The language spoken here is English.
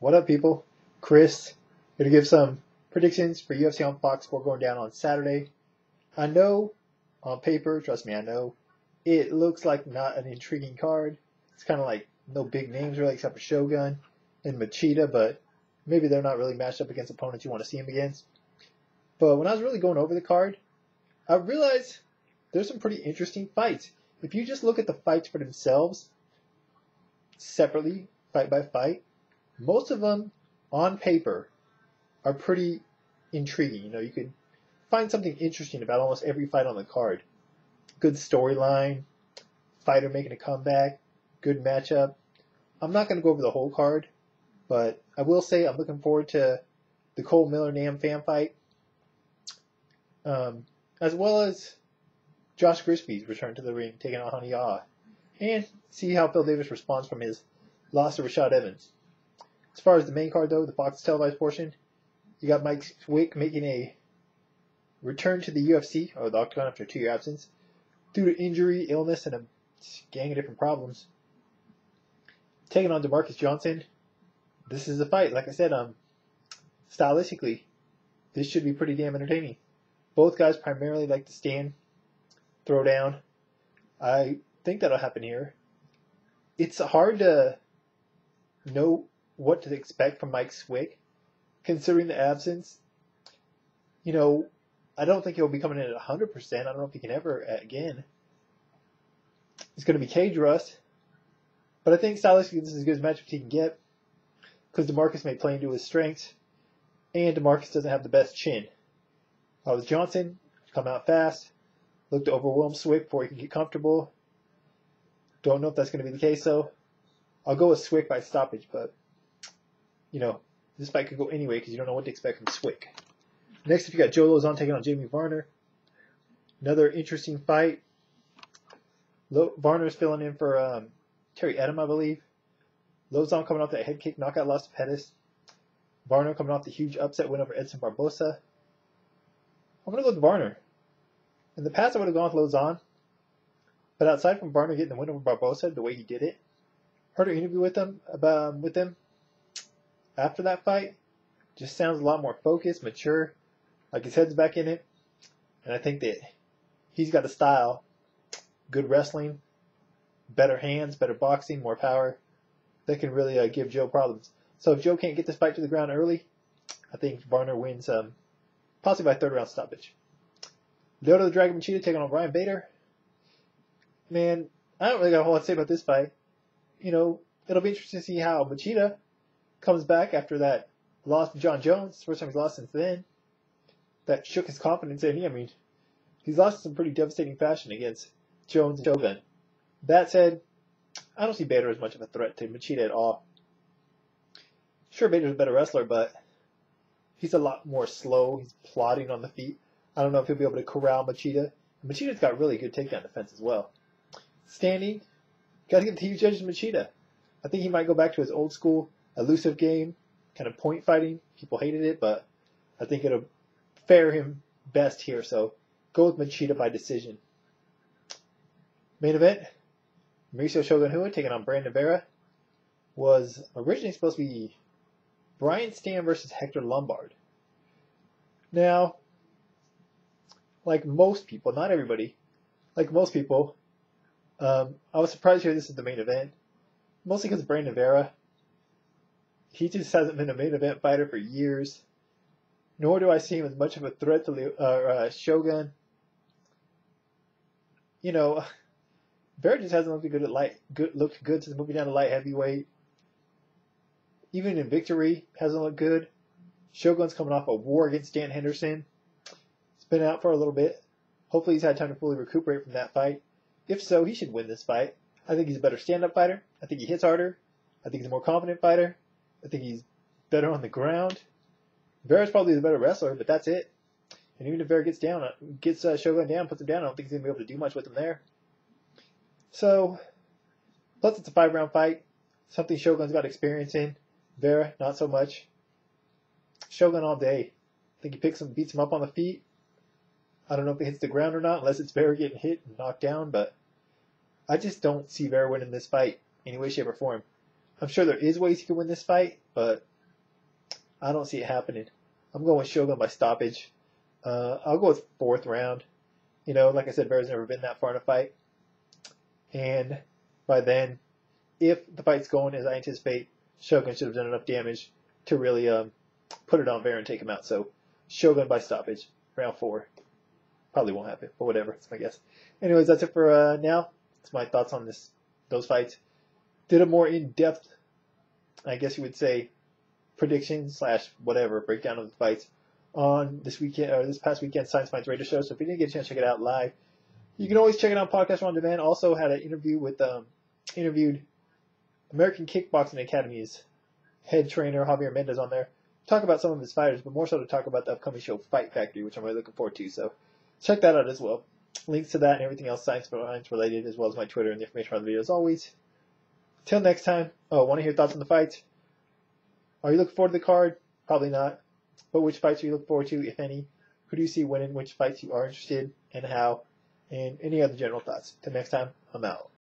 What up, people? Chris, here to give some predictions for UFC on Fox 4 going down on Saturday. I know, on paper, trust me, I know, it looks like not an intriguing card. It's kind of like no big names really except for Shogun and Machida, but maybe they're not really matched up against opponents you want to see them against. But when I was really going over the card, I realized there's some pretty interesting fights. If you just look at the fights for themselves, separately, fight by fight, most of them, on paper, are pretty intriguing. You know, you could find something interesting about almost every fight on the card. Good storyline, fighter making a comeback, good matchup. I'm not going to go over the whole card, but I will say I'm looking forward to the Cole Miller-Nam fan fight, as well as Josh Grispy's return to the ring, taking on Honey Ah, and see how Phil Davis responds from his loss to Rashad Evans. As far as the main card, though, the Fox televised portion, you got Mike Swick making a return to the UFC, or the Octagon, after a 2-year absence, due to injury, illness, and a gang of different problems. Taking on DeMarcus Johnson. This is a fight, like I said, stylistically, this should be pretty damn entertaining. Both guys primarily like to stand, throw down. I think that'll happen here. It's hard to know what to expect from Mike Swick, considering the absence. You know, I don't think he'll be coming in at 100%. I don't know if he can ever again. It's going to be cage rust. But I think stylistically this is as good as matchup he can get, because DeMarcus may play into his strengths, and DeMarcus doesn't have the best chin. If I was Johnson, come out fast, look to overwhelm Swick before he can get comfortable. Don't know if that's going to be the case, though. I'll go with Swick by stoppage, but, you know, this fight could go anyway because you don't know what to expect from Swick. Next, if you got Joe Lozon taking on Jamie Varner. Another interesting fight. Varner's filling in for Terry Edom, I believe. Lozon coming off that head kick knockout loss to Pettis. Varner coming off the huge upset win over Edson Barbosa. I'm going to go with Varner. In the past, I would have gone with Lozon. But outside from Varner getting the win over Barbosa, the way he did it, heard an interview with him after that fight. Just sounds a lot more focused, mature, like his head's back in it. And I think that he's got a style, good wrestling, better hands, better boxing, more power, that can really give Joe problems. So if Joe can't get this fight to the ground early, I think Varner wins possibly by 3rd round stoppage. Lyoto the Dragon Machida taking on Ryan Bader. Man, I don't really got a whole lot to say about this fight. You know, it'll be interesting to see how Machida comes back after that loss to John Jones. First time he's lost since then. That shook his confidence in him. I mean, he's lost in some pretty devastating fashion against Jones and Shogun. That said, I don't see Bader as much of a threat to Machida at all. Sure, Bader's a better wrestler, but he's a lot more slow. He's plodding on the feet. I don't know if he'll be able to corral Machida. Machida's got really good takedown defense as well. Standing, got to give the huge edge to Machida. I think he might go back to his old school elusive game, kind of point fighting. People hated it, but I think it'll fare him best here. So go with Machida by decision. Main event, Mauricio Shogun Rua taking on Brandon Vera. Was originally supposed to be Brian Stann versus Hector Lombard. Now, like most people, not everybody, like most people, I was surprised to hear this is the main event. Mostly because Brandon Vera, he just hasn't been a main event fighter for years. Nor do I see him as much of a threat to Shogun. You know, Vera just hasn't looked looked good since moving down to light heavyweight. Even in victory, hasn't looked good. Shogun's coming off a war against Dan Henderson. He's been out for a little bit. Hopefully he's had time to fully recuperate from that fight. If so, he should win this fight. I think he's a better stand-up fighter. I think he hits harder. I think he's a more confident fighter. I think he's better on the ground. Vera's probably the better wrestler, but that's it. And even if Vera gets Shogun down, puts him down, I don't think he's going to be able to do much with him there. So, plus it's a 5-round fight. Something Shogun's got experience in. Vera, not so much. Shogun all day. I think he beats him up on the feet. I don't know if it hits the ground or not, unless it's Vera getting hit and knocked down, but I just don't see Vera winning this fight any way, shape, or form. I'm sure there is ways he can win this fight, but I don't see it happening. I'm going with Shogun by stoppage. I'll go with 4th round. Like I said, Vera's never been that far in a fight. And by then, if the fight's going as I anticipate, Shogun should have done enough damage to really put it on Vera and take him out. So Shogun by stoppage, round 4. Probably won't happen, but whatever. It's my guess. Anyways, that's it for now. That's my thoughts on those fights. Did a more in-depth, I guess you would say, prediction / whatever breakdown of the fights on this weekend or this past weekend Science Fights Radio Show. So if you didn't get a chance to check it out live, you can always check it out on podcast or on demand. Also had an interview with interviewed American Kickboxing Academy's head trainer Javier Mendez on there. Talk about some of his fighters, but more so to talk about the upcoming show Fight Factory, which I'm really looking forward to. So check that out as well. Links to that and everything else science related, as well as my Twitter and the information on the video as always. Till next time. Want to hear thoughts on the fights? Are you looking forward to the card? Probably not. But which fights do you look forward to, if any? Who do you see winning? Which fights you are interested in, and how? And any other general thoughts. Till next time, I'm out.